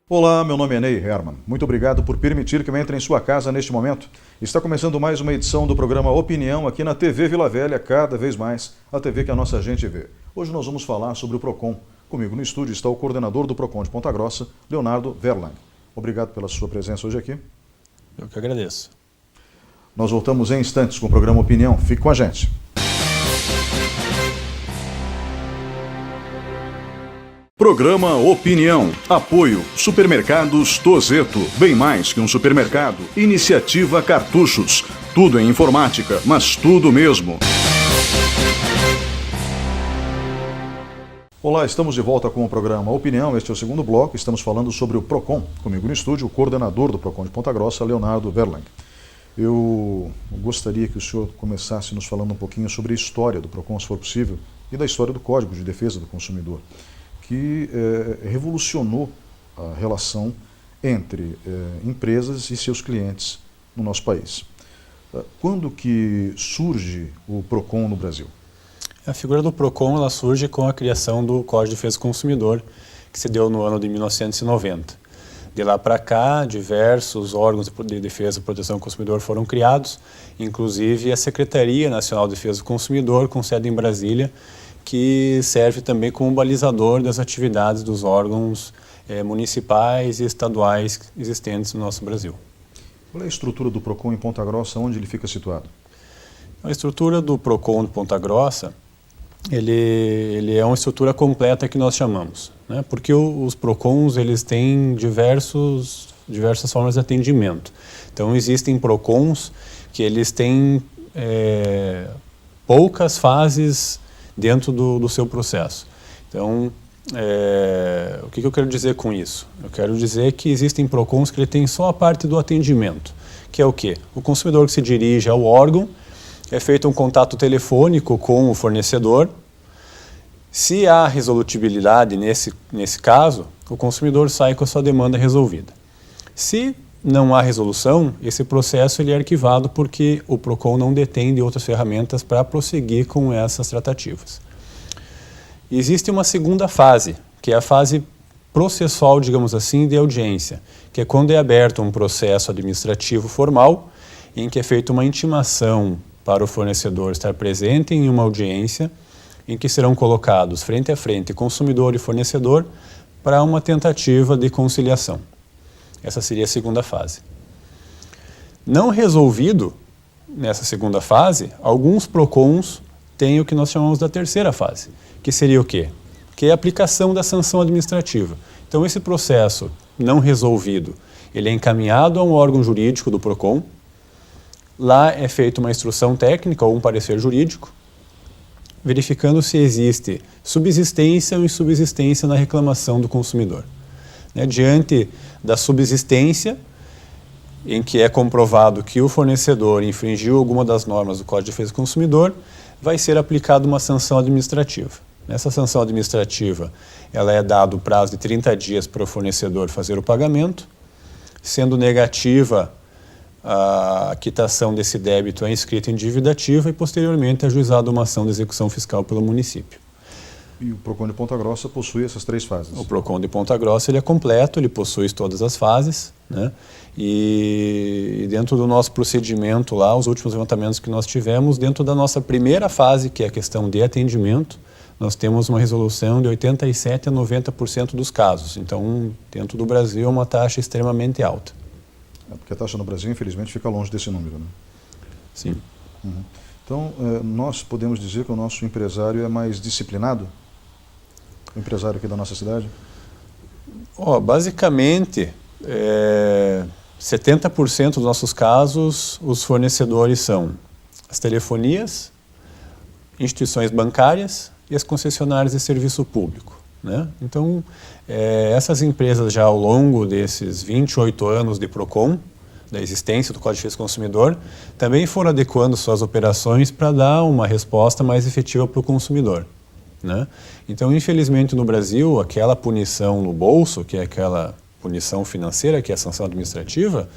Olá, meu nome é Ney Herman. Muito obrigado por permitir que eu entre em sua casa neste momento. Está começando mais uma edição do programa Opinião aqui na TV Vila Velha, cada vez mais a TV que a nossa gente vê. Hoje nós vamos falar sobre o PROCON. Comigo no estúdio está o coordenador do PROCON de Ponta Grossa, Leonardo Verlang. Obrigado pela sua presença hoje aqui. Eu que agradeço. Nós voltamos em instantes com o programa Opinião. Fique com a gente. Programa Opinião. Apoio Supermercados Tozeto. Bem mais que um supermercado. Iniciativa Cartuchos. Tudo em informática, mas tudo mesmo. Olá, estamos de volta com o programa Opinião. Este é o segundo bloco. Estamos falando sobre o PROCON. Comigo no estúdio, o coordenador do PROCON de Ponta Grossa, Leonardo Verlang. Eu gostaria que o senhor começasse nos falando um pouquinho sobre a história do PROCON, se for possível, e da história do Código de Defesa do Consumidor, que revolucionou a relação entre empresas e seus clientes no nosso país. Quando que surge o PROCON no Brasil? A figura do PROCON ela surge com a criação do Código de Defesa do Consumidor, que se deu no ano de 1990. De lá para cá, diversos órgãos de defesa e proteção do consumidor foram criados, inclusive a Secretaria Nacional de Defesa do Consumidor, com sede em Brasília, que serve também como balizador das atividades dos órgãos municipais e estaduais existentes no nosso Brasil. Qual é a estrutura do PROCON em Ponta Grossa, onde ele fica situado? A estrutura do PROCON de Ponta Grossa, ele é uma estrutura completa que nós chamamos, né? Porque os PROCONs eles têm diversas formas de atendimento. Então existem PROCONs que eles têm poucas fases dentro do seu processo. Então, o que eu quero dizer com isso? Eu quero dizer que existem PROCONs que ele tem só a parte do atendimento, que é o quê? O consumidor que se dirige ao órgão, é feito um contato telefônico com o fornecedor. Se há resolutibilidade nesse caso, o consumidor sai com a sua demanda resolvida. Se não há resolução, esse processo ele é arquivado porque o PROCON não detém de outras ferramentas para prosseguir com essas tratativas. Existe uma segunda fase, que é a fase processual, digamos assim, de audiência, que é quando é aberto um processo administrativo formal, em que é feita uma intimação para o fornecedor estar presente em uma audiência, em que serão colocados frente a frente consumidor e fornecedor para uma tentativa de conciliação. Essa seria a segunda fase. Não resolvido nessa segunda fase, alguns PROCONs têm o que nós chamamos da terceira fase, que seria o quê? Que é a aplicação da sanção administrativa. Então esse processo não resolvido, ele é encaminhado a um órgão jurídico do PROCON, lá é feita uma instrução técnica ou um parecer jurídico, verificando se existe subsistência ou insubsistência na reclamação do consumidor. Diante da subsistência, em que é comprovado que o fornecedor infringiu alguma das normas do Código de Defesa do Consumidor, vai ser aplicada uma sanção administrativa. Essa sanção administrativa ela é dado o prazo de 30 dias para o fornecedor fazer o pagamento. Sendo negativa, a quitação desse débito é inscrita em dívida ativa e, posteriormente, é ajuizada uma ação de execução fiscal pelo município. E o PROCON de Ponta Grossa possui essas três fases? O PROCON de Ponta Grossa ele é completo, ele possui todas as fases, né? E dentro do nosso procedimento lá, os últimos levantamentos que nós tivemos, dentro da nossa primeira fase, que é a questão de atendimento, nós temos uma resolução de 87% a 90% dos casos. Então, dentro do Brasil, é uma taxa extremamente alta. Porque a taxa no Brasil, infelizmente, fica longe desse número, né? Sim. Uhum. Então, nós podemos dizer que o nosso empresário é mais disciplinado? O empresário aqui da nossa cidade? Basicamente, 70% dos nossos casos, os fornecedores são as telefonias, instituições bancárias e as concessionárias de serviço público, né? Então, essas empresas já ao longo desses 28 anos de PROCON, da existência do Código de Defesa do Consumidor, também foram adequando suas operações para dar uma resposta mais efetiva para o consumidor, né? Então, infelizmente, no Brasil, aquela punição no bolso, que é aquela punição financeira, que é a sanção administrativa,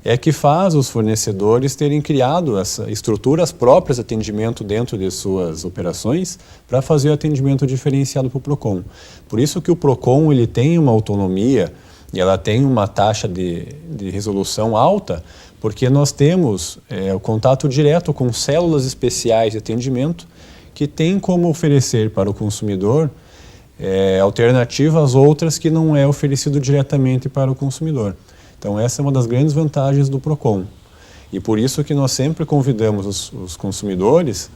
é que faz os fornecedores terem criado estruturas próprias de atendimento dentro de suas operações para fazer o atendimento diferenciado para o PROCON. Por isso que o PROCON ele tem uma autonomia e ela tem uma taxa de resolução alta, porque nós temos o contato direto com células especiais de atendimento que tem como oferecer para o consumidor alternativas outras que não é oferecido diretamente para o consumidor. Então essa é uma das grandes vantagens do PROCON. E por isso que nós sempre convidamos os consumidores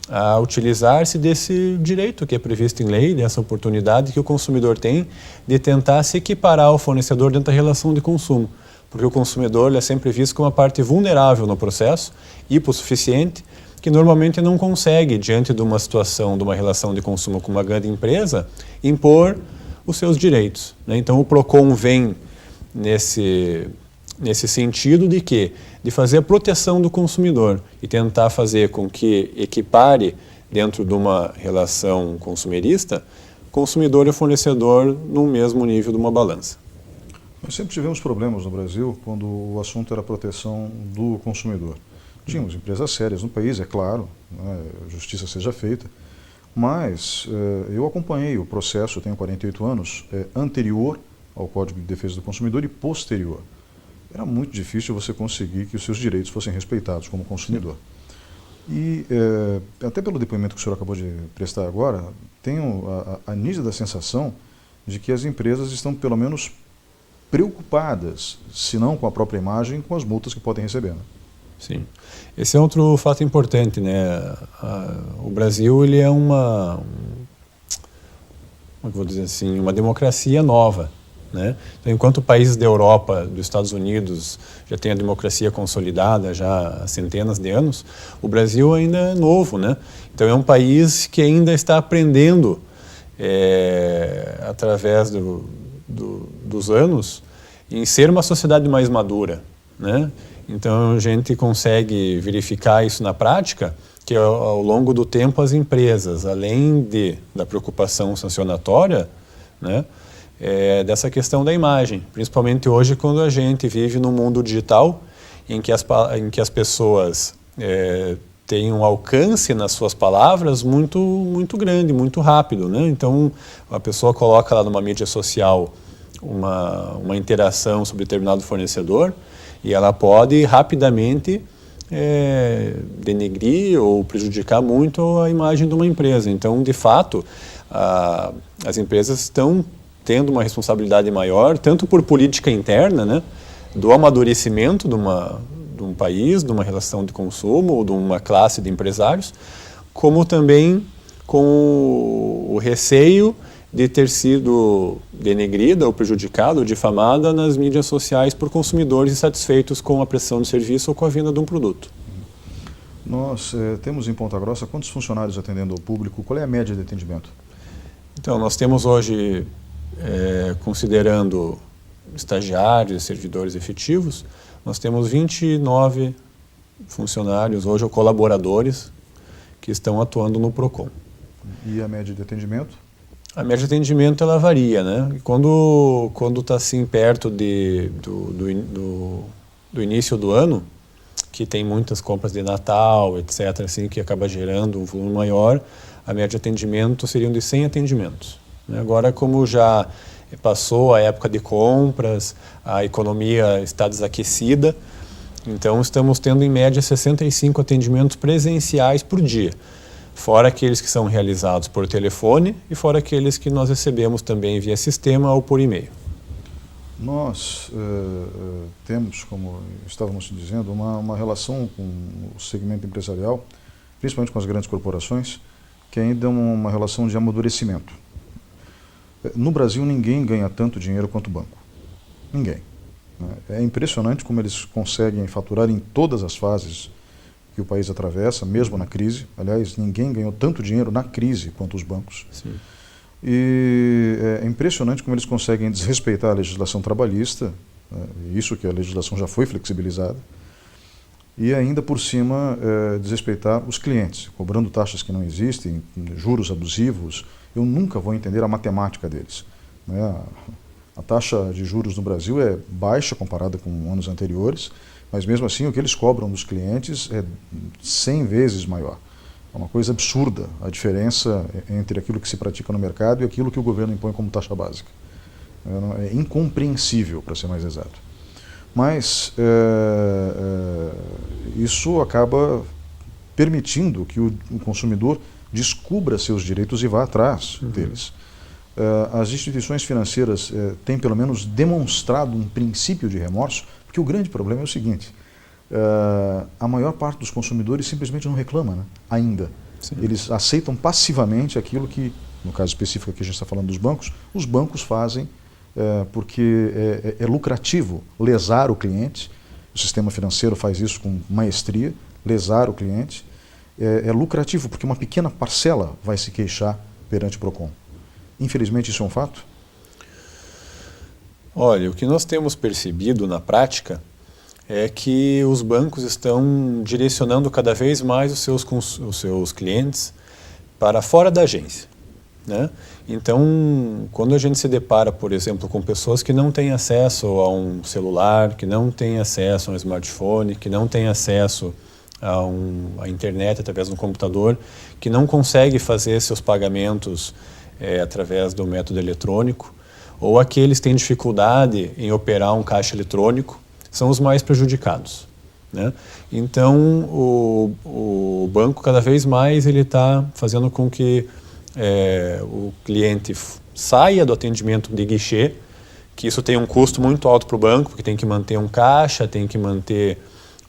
a utilizar-se desse direito que é previsto em lei, dessa oportunidade que o consumidor tem de tentar se equiparar ao fornecedor dentro da relação de consumo. Porque o consumidor é sempre visto como uma parte vulnerável no processo, hipossuficiente, que normalmente não consegue, diante de uma situação, de uma relação de consumo com uma grande empresa, impor os seus direitos, né? Então o PROCON vem nesse sentido de quê? De fazer a proteção do consumidor e tentar fazer com que equipare dentro de uma relação consumerista, consumidor e fornecedor no mesmo nível de uma balança. Nós sempre tivemos problemas no Brasil quando o assunto era a proteção do consumidor. Tínhamos empresas sérias no país, é claro, né, a justiça seja feita, mas eu acompanhei o processo, eu tenho 48 anos, anterior ao Código de Defesa do Consumidor e posterior. Era muito difícil você conseguir que os seus direitos fossem respeitados como consumidor. E até pelo depoimento que o senhor acabou de prestar agora, tenho a nítida sensação de que as empresas estão pelo menos preocupadas, se não com a própria imagem, com as multas que podem receber, né? Sim. Esse é outro fato importante, né? O Brasil, ele é como eu vou dizer assim, uma democracia nova, né? Então, enquanto países da Europa, dos Estados Unidos, já têm a democracia consolidada já há centenas de anos, o Brasil ainda é novo, né? Então é um país que ainda está aprendendo, através dos anos, em ser uma sociedade mais madura, né? Então a gente consegue verificar isso na prática, que ao longo do tempo as empresas, além da preocupação sancionatória, né, dessa questão da imagem, principalmente hoje quando a gente vive num mundo digital em que as pessoas têm um alcance nas suas palavras muito, muito grande, muito rápido, né? Então a pessoa coloca lá numa mídia social uma interação sobre determinado fornecedor e ela pode rapidamente denegrir ou prejudicar muito a imagem de uma empresa. Então, de fato, as empresas estão tendo uma responsabilidade maior, tanto por política interna, né, do amadurecimento de um país, de uma relação de consumo ou de uma classe de empresários, como também com o receio de ter sido denegrida ou prejudicada ou difamada nas mídias sociais por consumidores insatisfeitos com a prestação de serviço ou com a venda de um produto. Nós temos em Ponta Grossa quantos funcionários atendendo ao público? Qual é a média de atendimento? Então, nós temos hoje, considerando estagiários e servidores efetivos, nós temos 29 funcionários hoje ou colaboradores que estão atuando no PROCON. E a média de atendimento? A média de atendimento ela varia, né? Quando está assim perto do início do ano, que tem muitas compras de Natal, etc., assim, que acaba gerando um volume maior, a média de atendimento seriam de 100 atendimentos, né? Agora, como já passou a época de compras, a economia está desaquecida, então estamos tendo em média 65 atendimentos presenciais por dia. Fora aqueles que são realizados por telefone e fora aqueles que nós recebemos também via sistema ou por e-mail. Nós temos, como estávamos dizendo, uma relação com o segmento empresarial, principalmente com as grandes corporações, que ainda é uma relação de amadurecimento. No Brasil, ninguém ganha tanto dinheiro quanto o banco. Ninguém. É impressionante como eles conseguem faturar em todas as fases que o país atravessa, mesmo na crise. Aliás, ninguém ganhou tanto dinheiro na crise quanto os bancos. Sim. E é impressionante como eles conseguem desrespeitar a legislação trabalhista, isso que a legislação já foi flexibilizada, e ainda por cima desrespeitar os clientes, cobrando taxas que não existem, juros abusivos. Eu nunca vou entender a matemática deles, né? A taxa de juros no Brasil é baixa comparada com anos anteriores, mas mesmo assim o que eles cobram dos clientes é 100 vezes maior. É uma coisa absurda a diferença entre aquilo que se pratica no mercado e aquilo que o governo impõe como taxa básica. É incompreensível, para ser mais exato. Mas isso acaba permitindo que o consumidor descubra seus direitos e vá atrás deles. As instituições financeiras têm pelo menos demonstrado um princípio de remorso, porque o grande problema é o seguinte: a maior parte dos consumidores simplesmente não reclama, né? Ainda. Sim. Eles aceitam passivamente aquilo que, no caso específico que a gente está falando dos bancos, os bancos fazem porque é lucrativo lesar o cliente. O sistema financeiro faz isso com maestria, lesar o cliente. É lucrativo porque uma pequena parcela vai se queixar perante o PROCON. Infelizmente isso é um fato? Olha, o que nós temos percebido na prática é que os bancos estão direcionando cada vez mais os seus clientes para fora da agência, né? Então, quando a gente se depara, por exemplo, com pessoas que não têm acesso a um celular, que não têm acesso a um smartphone, que não têm acesso à internet através de um computador, que não consegue fazer seus pagamentos através do método eletrônico, ou aqueles que têm dificuldade em operar um caixa eletrônico, são os mais prejudicados, né? Então, o banco cada vez mais ele está fazendo com que o cliente saia do atendimento de guichê, que isso tem um custo muito alto para o banco, porque tem que manter um caixa, tem que manter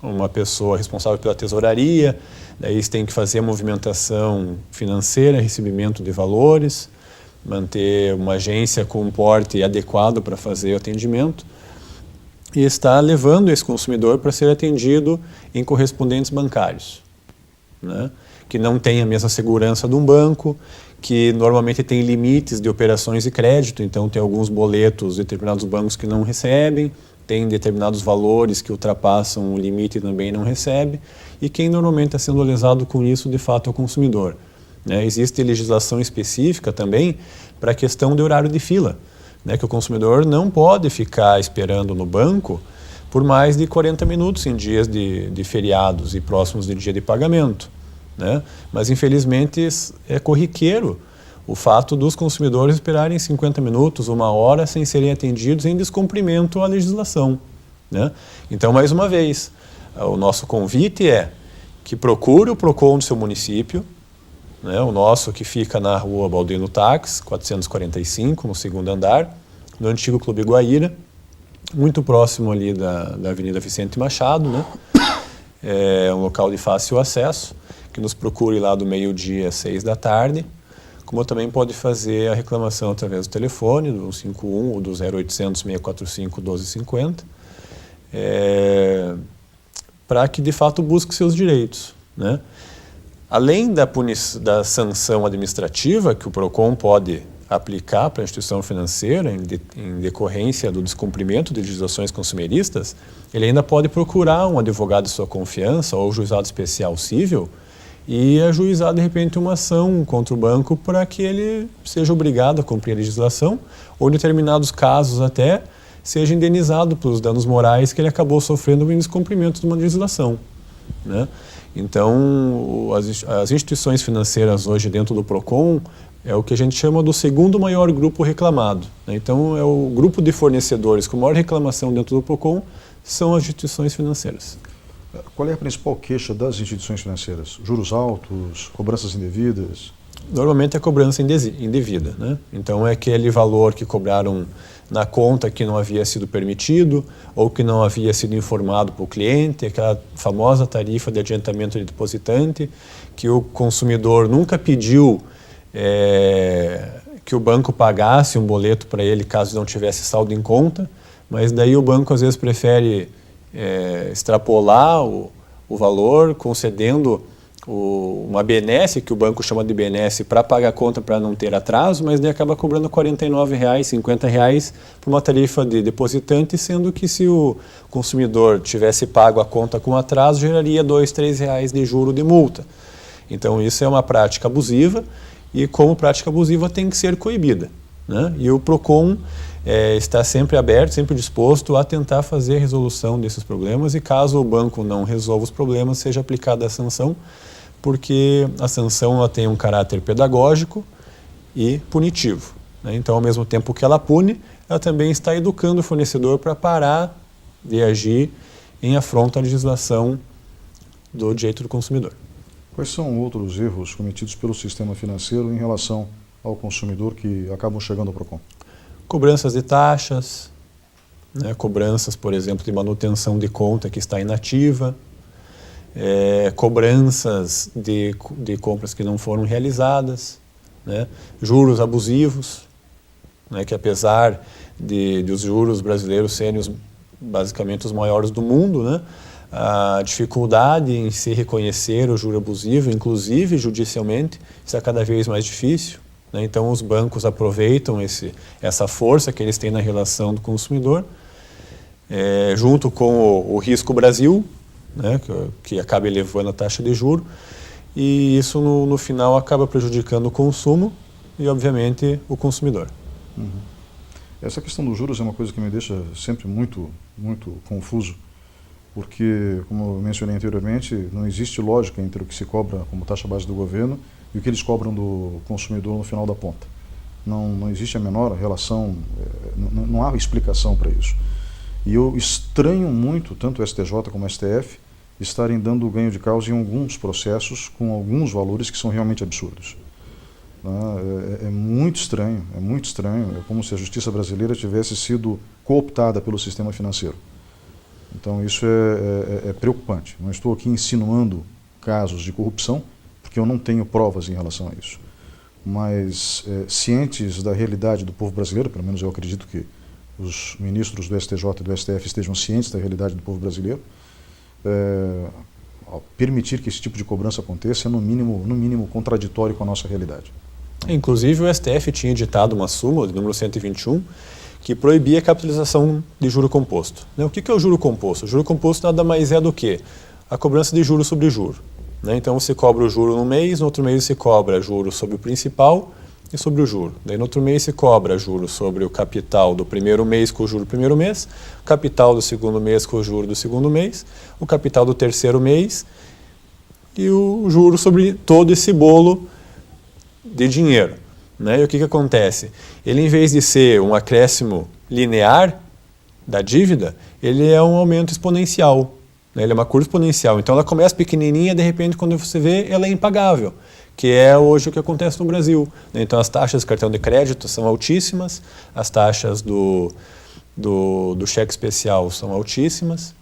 uma pessoa responsável pela tesouraria, daí você tem que fazer a movimentação financeira, recebimento de valores, manter uma agência com um porte adequado para fazer o atendimento, e está levando esse consumidor para ser atendido em correspondentes bancários, né? Que não tem a mesma segurança de um banco, que normalmente tem limites de operações de crédito, então tem alguns boletos de determinados bancos que não recebem, tem determinados valores que ultrapassam o limite e também não recebe, e quem normalmente está sendo lesado com isso, de fato, é o consumidor, né? Existe legislação específica também para a questão de horário de fila, né? Que o consumidor não pode ficar esperando no banco por mais de 40 minutos em dias de feriados e próximos de dia de pagamento, né? Mas, infelizmente, é corriqueiro o fato dos consumidores esperarem 50 minutos, 1 hora, sem serem atendidos em descumprimento à legislação, né? Então, mais uma vez, o nosso convite é que procure o PROCON do seu município, né? O nosso que fica na rua Baldino Tax, 445, no 2º andar, no antigo Clube Guaíra, muito próximo ali da Avenida Vicente Machado, né? É um local de fácil acesso, que nos procure lá do meio-dia às 6 da tarde, como também pode fazer a reclamação através do telefone, do 151 ou do 0800 645 1250, para que de fato busque seus direitos, né? Além da sanção administrativa que o PROCON pode aplicar para a instituição financeira em decorrência do descumprimento de legislações consumeristas, ele ainda pode procurar um advogado de sua confiança ou juizado especial civil e ajuizar, de repente, uma ação contra o banco para que ele seja obrigado a cumprir a legislação ou, em determinados casos até, seja indenizado pelos danos morais que ele acabou sofrendo em descumprimento de uma legislação, né? Então, as instituições financeiras hoje dentro do PROCON é o que a gente chama do 2º maior grupo reclamado, né? Então, é o grupo de fornecedores com maior reclamação dentro do PROCON são as instituições financeiras. Qual é a principal queixa das instituições financeiras? Juros altos, cobranças indevidas? Normalmente é cobrança indevida, né? Então, é aquele valor que cobraram na conta que não havia sido permitido ou que não havia sido informado para o cliente, aquela famosa tarifa de adiantamento de depositante, que o consumidor nunca pediu que o banco pagasse um boleto para ele caso não tivesse saldo em conta, mas daí o banco às vezes prefere extrapolar o valor, concedendo uma benesse, que o banco chama de benesse, para pagar a conta para não ter atraso, mas daí acaba cobrando R$ 49, R$ 50 por uma tarifa de depositante, sendo que se o consumidor tivesse pago a conta com atraso, geraria R$ 2, R$ 3 de juro de multa. Então isso é uma prática abusiva e, como prática abusiva, tem que ser coibida, né? E o PROCON está sempre aberto, sempre disposto a tentar fazer a resolução desses problemas e, caso o banco não resolva os problemas, seja aplicada a sanção, porque a sanção ela tem um caráter pedagógico e punitivo, né? Então, ao mesmo tempo que ela pune, ela também está educando o fornecedor para parar de agir em afronta à legislação do direito do consumidor. Quais são outros erros cometidos pelo sistema financeiro em relação ao consumidor que acabam chegando ao PROCON? Cobranças de taxas, né, cobranças, por exemplo, de manutenção de conta que está inativa, cobranças de compras que não foram realizadas, né, juros abusivos, né, que apesar de os juros brasileiros serem basicamente os maiores do mundo, né, a dificuldade em se reconhecer o juro abusivo, inclusive judicialmente, isso é cada vez mais difícil. Né? Então, os bancos aproveitam essa força que eles têm na relação do consumidor, junto com o Risco Brasil, né? que acaba elevando a taxa de juro, e isso, no final, acaba prejudicando o consumo e, obviamente, o consumidor. Uhum. Essa questão dos juros é uma coisa que me deixa sempre muito, muito confuso, porque, como eu mencionei anteriormente, não existe lógica entre o que se cobra como taxa base do governo e o que eles cobram do consumidor no final da ponta. Não existe a menor relação, não há explicação para isso. E eu estranho muito, tanto o STJ como o STF, estarem dando ganho de causa em alguns processos com alguns valores que são realmente absurdos. É muito estranho, é como se a justiça brasileira tivesse sido cooptada pelo sistema financeiro. Então isso é preocupante. Não estou aqui insinuando casos de corrupção, porque eu não tenho provas em relação a isso. Mas cientes da realidade do povo brasileiro, pelo menos eu acredito que os ministros do STJ e do STF estejam cientes da realidade do povo brasileiro, permitir que esse tipo de cobrança aconteça é no mínimo contraditório com a nossa realidade. Inclusive o STF tinha editado uma súmula, de número 121, que proibia a capitalização de juro composto. O que é o juro composto? O juro composto nada mais é do que a cobrança de juro sobre juro. Então você cobra o juro num mês, no outro mês você cobra juro sobre o principal e sobre o juro. Daí no outro mês você cobra juro sobre o capital do primeiro mês com o juro do primeiro mês, o capital do segundo mês com o juro do segundo mês, o capital do terceiro mês e o juro sobre todo esse bolo de dinheiro. E o que acontece? Ele, em vez de ser um acréscimo linear da dívida, ele é um aumento exponencial. Ele é uma curva exponencial. Então, ela começa pequenininha, de repente, quando você vê, ela é impagável, que é hoje o que acontece no Brasil. Então, as taxas do cartão de crédito são altíssimas, as taxas do cheque especial são altíssimas.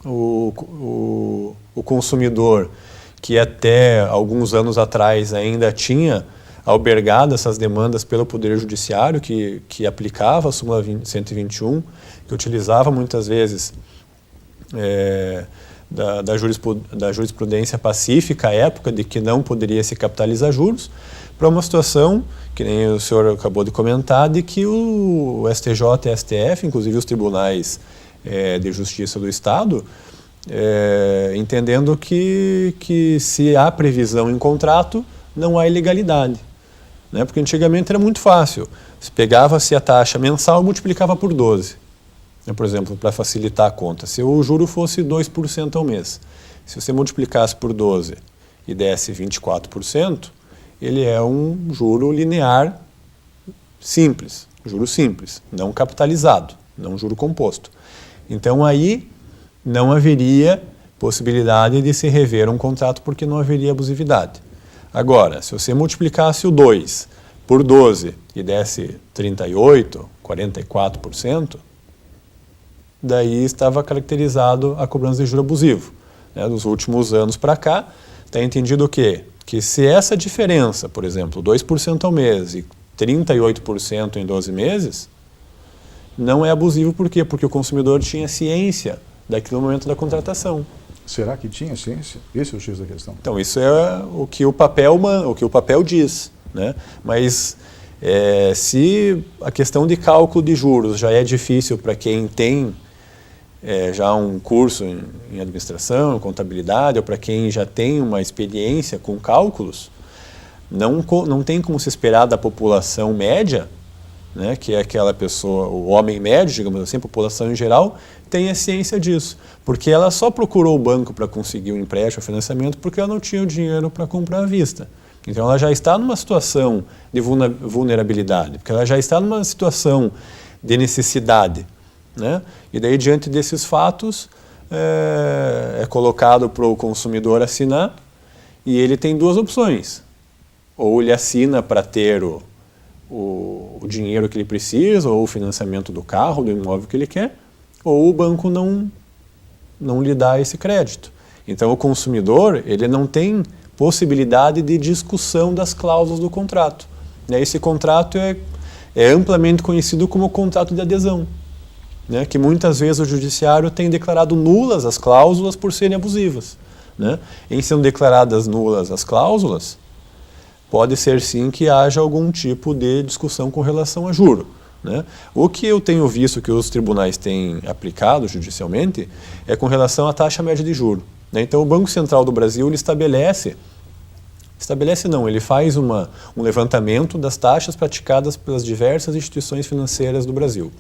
O consumidor, que até alguns anos atrás ainda tinha albergado essas demandas pelo Poder Judiciário, que aplicava a súmula 121, que utilizava muitas vezes da jurisprudência pacífica à época de que não poderia se capitalizar juros, para uma situação, que nem o senhor acabou de comentar, de que o STJ e STF, inclusive os tribunais de justiça do Estado, entendendo que se há previsão em contrato, não há ilegalidade. Porque antigamente era muito fácil. Se pegava-se a taxa mensal e multiplicava por 12. Por exemplo, para facilitar a conta. Se o juro fosse 2% ao mês, se você multiplicasse por 12 e desse 24%, ele é um juro linear simples, juro simples, não capitalizado, não juro composto. Então aí não haveria possibilidade de se rever um contrato porque não haveria abusividade. Agora, se você multiplicasse o 2 por 12 e desse 38%, 44%, daí estava caracterizado a cobrança de juro abusivo. Dos últimos anos para cá, está entendido o quê? Que se essa diferença, por exemplo, 2% ao mês e 38% em 12 meses, não é abusivo. Por quê? Porque o consumidor tinha ciência daquele momento da contratação. Será que tinha ciência? Esse é o X da questão. Então, isso é o que o papel diz. Mas se a questão de cálculo de juros já é difícil para quem tem já um curso em administração, em contabilidade, ou para quem já tem uma experiência com cálculos, não tem como se esperar da população média, que é aquela pessoa, o homem médio, digamos assim, a população em geral, tenha ciência disso. Porque ela só procurou o banco para conseguir o empréstimo, o financiamento, porque ela não tinha o dinheiro para comprar à vista. Então ela já está numa situação de vulnerabilidade, porque ela já está numa situação de necessidade, né? E daí, diante desses fatos, é colocado para o consumidor assinar, e ele tem duas opções. Ou ele assina para ter o dinheiro que ele precisa, ou o financiamento do carro, do imóvel que ele quer, ou o banco não lhe dá esse crédito. Então o consumidor, ele não tem possibilidade de discussão das cláusulas do contrato. Esse contrato é amplamente conhecido como contrato de adesão, né? Que muitas vezes o judiciário tem declarado nulas as cláusulas por serem abusivas, né? Em sendo declaradas nulas as cláusulas, pode ser sim que haja algum tipo de discussão com relação a juro, né? O que eu tenho visto que os tribunais têm aplicado judicialmente é com relação à taxa média de juro, né? Então o Banco Central do Brasil ele ele faz um levantamento das taxas praticadas pelas diversas instituições financeiras do Brasil.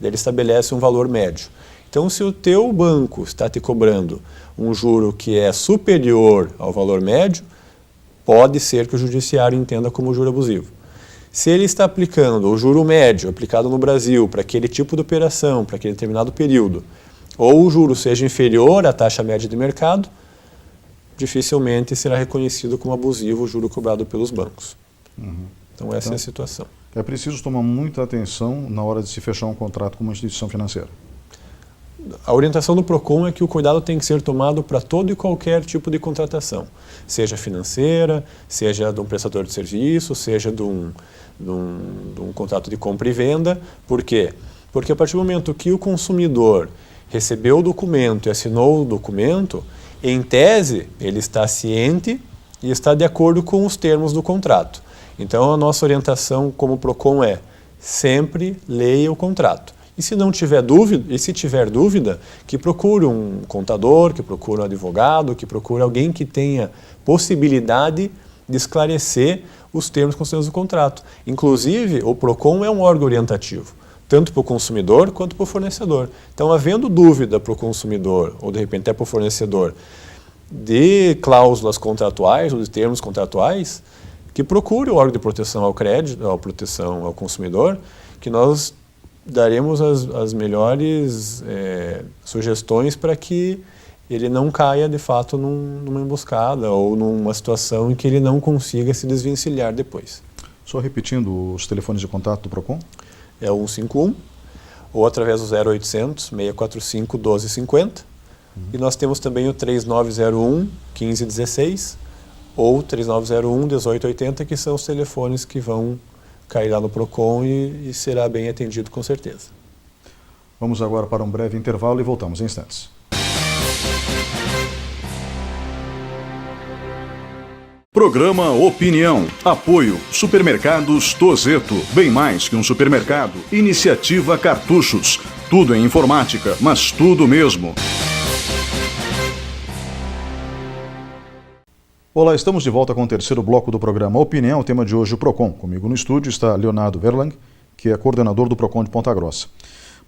Ele estabelece um valor médio. Então, se o teu banco está te cobrando um juro que é superior ao valor médio, pode ser que o judiciário entenda como juro abusivo. Se ele está aplicando o juro médio aplicado no Brasil para aquele tipo de operação, para aquele determinado período, ou o juro seja inferior à taxa média de mercado, dificilmente será reconhecido como abusivo o juro cobrado pelos bancos. Então essa é a situação. É preciso tomar muita atenção na hora de se fechar um contrato com uma instituição financeira. A orientação do PROCON é que o cuidado tem que ser tomado para todo e qualquer tipo de contratação, seja financeira, seja de um prestador de serviço, seja de um contrato de compra e venda. Por quê? Porque a partir do momento que o consumidor recebeu o documento e assinou o documento, em tese, ele está ciente e está de acordo com os termos do contrato. Então, a nossa orientação como PROCON é sempre leia o contrato. E se não tiver dúvida, se tiver dúvida, que procure um contador, que procure um advogado, que procure alguém que tenha possibilidade de esclarecer os termos constantes do contrato. Inclusive, o PROCON é um órgão orientativo, tanto para o consumidor quanto para o fornecedor. Então, havendo dúvida para o consumidor, ou de repente até para o fornecedor, de cláusulas contratuais ou de termos contratuais, que procure o órgão de proteção ao crédito, a proteção ao consumidor, que nós daremos as melhores sugestões para que ele não caia, de fato, numa emboscada ou numa situação em que ele não consiga se desvencilhar depois. Só repetindo os telefones de contato do PROCON? É o 151, ou através do 0800 645 1250. E nós temos também o 3901 1516 ou 3901 1880, que são os telefones que vão cair lá no PROCON e será bem atendido com certeza. Vamos agora para um breve intervalo e voltamos em instantes. Programa Opinião. Apoio Supermercados Tozeto. Bem mais que um supermercado. Iniciativa Cartuchos. Tudo em informática, mas tudo mesmo. Olá, estamos de volta com o terceiro bloco do programa Opinião. O tema de hoje, o PROCON. Comigo no estúdio está Leonardo Verlang, que é coordenador do PROCON de Ponta Grossa.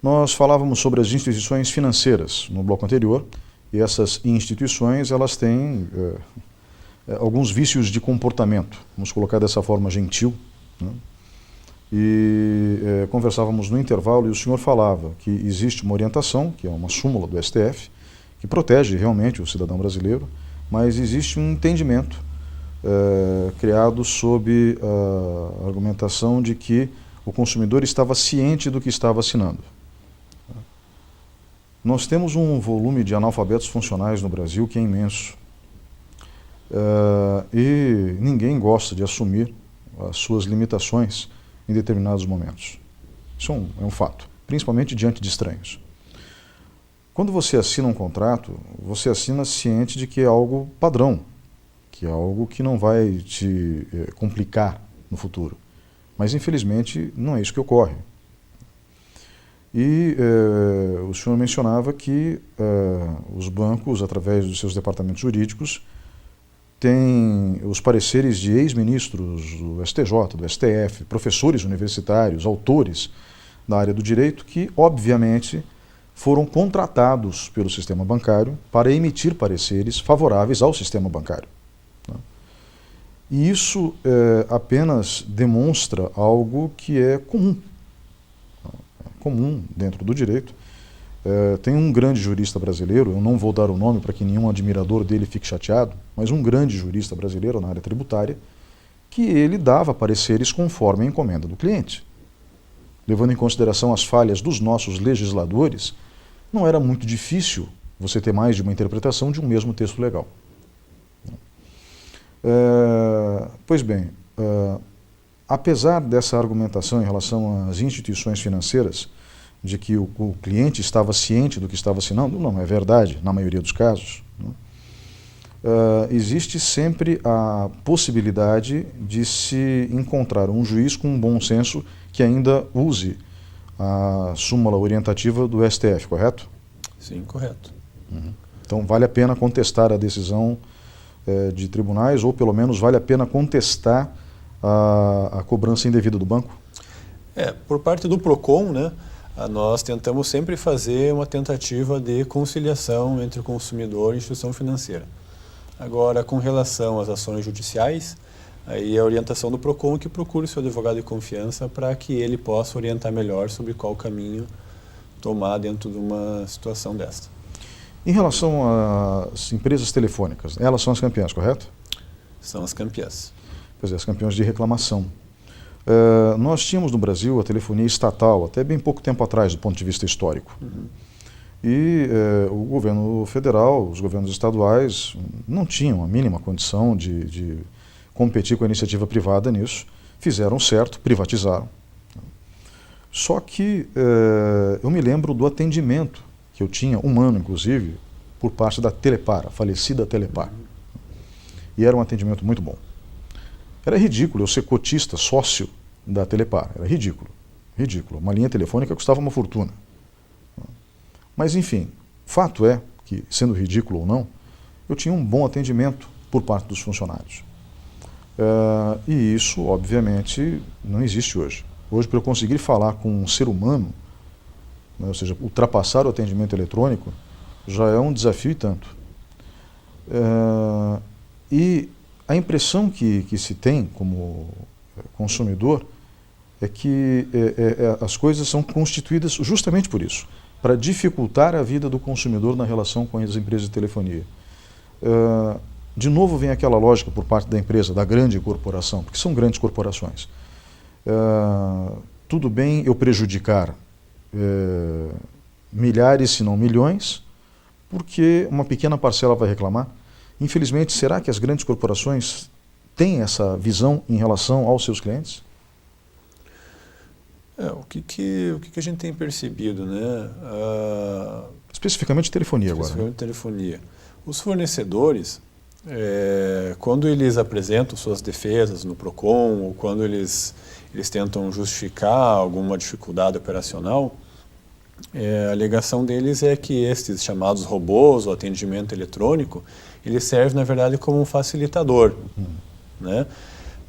Nós falávamos sobre as instituições financeiras no bloco anterior, e essas instituições, elas têm alguns vícios de comportamento, vamos colocar dessa forma gentil, né? E conversávamos no intervalo e o senhor falava que existe uma orientação, que é uma súmula do STF, que protege realmente o cidadão brasileiro, mas existe um entendimento criado sob a argumentação de que o consumidor estava ciente do que estava assinando. Nós temos um volume de analfabetos funcionais no Brasil que é imenso. E ninguém gosta de assumir as suas limitações em determinados momentos. Isso é um fato, principalmente diante de estranhos. Quando você assina um contrato, você assina ciente de que é algo padrão, que é algo que não vai te complicar no futuro. Mas, infelizmente, não é isso que ocorre. E o senhor mencionava que os bancos, através dos seus departamentos jurídicos, têm os pareceres de ex-ministros do STJ, do STF, professores universitários, autores da área do direito, que, obviamente, foram contratados pelo sistema bancário para emitir pareceres favoráveis ao sistema bancário. E isso apenas demonstra algo que é comum dentro do direito. Tem um grande jurista brasileiro, eu não vou dar o nome para que nenhum admirador dele fique chateado, mas um grande jurista brasileiro na área tributária, que ele dava pareceres conforme a encomenda do cliente. Levando em consideração as falhas dos nossos legisladores, não era muito difícil você ter mais de uma interpretação de um mesmo texto legal. Pois bem, apesar dessa argumentação em relação às instituições financeiras, de que o cliente estava ciente do que estava assinando, não é verdade, na maioria dos casos. Existe sempre a possibilidade de se encontrar um juiz com um bom senso que ainda use a súmula orientativa do STF, correto? Sim, correto. Então vale a pena contestar a decisão de tribunais, ou pelo menos vale a pena contestar a cobrança indevida do banco? Por parte do PROCON, né, nós tentamos sempre fazer uma tentativa de conciliação entre o consumidor e a instituição financeira. Agora, com relação às ações judiciais, aí a orientação do PROCON é que procure o seu advogado de confiança para que ele possa orientar melhor sobre qual caminho tomar dentro de uma situação desta. Em relação às empresas telefônicas, elas são as campeãs, correto? São as campeãs. Pois é, as campeãs de reclamação. Nós tínhamos no Brasil a telefonia estatal, até bem pouco tempo atrás, do ponto de vista histórico. E o governo federal, os governos estaduais, não tinham a mínima condição de competir com a iniciativa privada nisso. Fizeram certo, privatizaram. Só que eu me lembro do atendimento que eu tinha, humano inclusive, por parte da Telepar, a falecida Telepar. E era um atendimento muito bom. Era ridículo eu ser cotista, sócio da Telepar. Era ridículo. Ridículo. Uma linha telefônica custava uma fortuna. Mas, enfim, fato é que, sendo ridículo ou não, eu tinha um bom atendimento por parte dos funcionários. E isso, obviamente, não existe hoje. Hoje, para eu conseguir falar com um ser humano, né, ou seja, ultrapassar o atendimento eletrônico, já é um desafio e tanto. E a impressão que se tem como consumidor é que as coisas são constituídas justamente por isso, para dificultar a vida do consumidor na relação com as empresas de telefonia. De novo vem aquela lógica por parte da empresa, da grande corporação, porque são grandes corporações. Tudo bem eu prejudicar milhares, se não milhões, porque uma pequena parcela vai reclamar. Infelizmente, será que as grandes corporações têm essa visão em relação aos seus clientes? O que a gente tem percebido, né? Especificamente telefonia agora. Especificamente telefonia. Os fornecedores, quando eles apresentam suas defesas no PROCON, ou quando eles tentam justificar alguma dificuldade operacional, a alegação deles é que estes chamados robôs, ou atendimento eletrônico, ele serve, na verdade, como um facilitador. Né?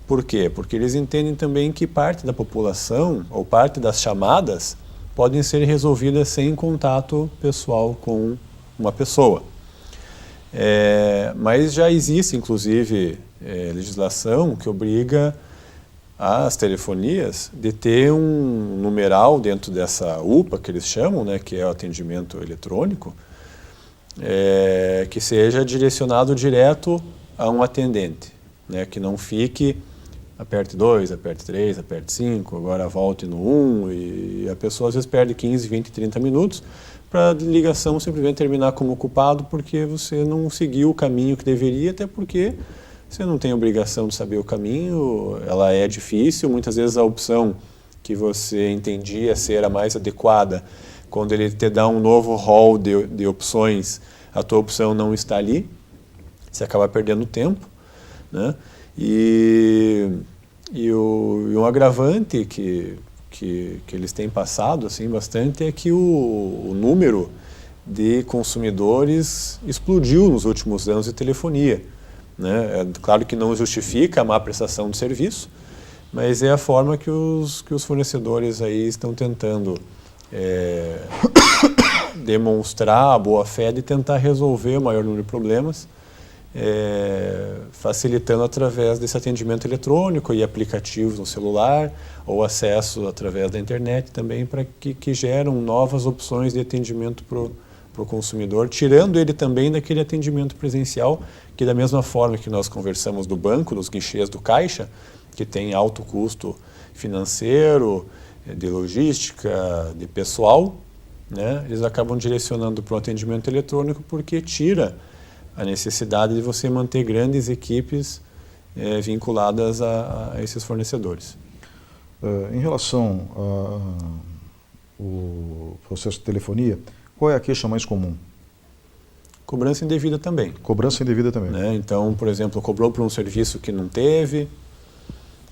Por quê? Porque eles entendem também que parte da população, ou parte das chamadas, podem ser resolvidas sem contato pessoal com uma pessoa. Mas já existe, inclusive, legislação que obriga as telefonias de ter um numeral dentro dessa UPA, que eles chamam, né, que é o atendimento eletrônico, que seja direcionado direto a um atendente, né, que não fique aperte 2, aperte 3, aperte 5, agora volte no 1, e a pessoa às vezes perde 15, 20, 30 minutos para a ligação simplesmente terminar como ocupado porque você não seguiu o caminho que deveria, até porque você não tem obrigação de saber o caminho, ela é difícil, muitas vezes a opção que você entendia ser a mais adequada, quando ele te dá um novo hall de opções, a tua opção não está ali, você acaba perdendo tempo, né? E um agravante que eles têm passado assim, bastante é que o número de consumidores explodiu nos últimos anos de telefonia. Né? É claro que não justifica a má prestação de serviço, mas é a forma que os fornecedores aí estão tentando demonstrar a boa-fé de tentar resolver o maior número de problemas facilitando através desse atendimento eletrônico e aplicativos no celular, ou acesso através da internet também, para que geram novas opções de atendimento para o consumidor, tirando ele também daquele atendimento presencial, que da mesma forma que nós conversamos do banco, dos guichês do caixa, que tem alto custo financeiro, de logística, de pessoal, né, eles acabam direcionando para o atendimento eletrônico porque tira a necessidade de você manter grandes equipes vinculadas a esses fornecedores. Em relação ao processo de telefonia, qual é a queixa mais comum? Cobrança indevida também. Cobrança indevida também. Né? Então, por exemplo, cobrou por um serviço que não teve,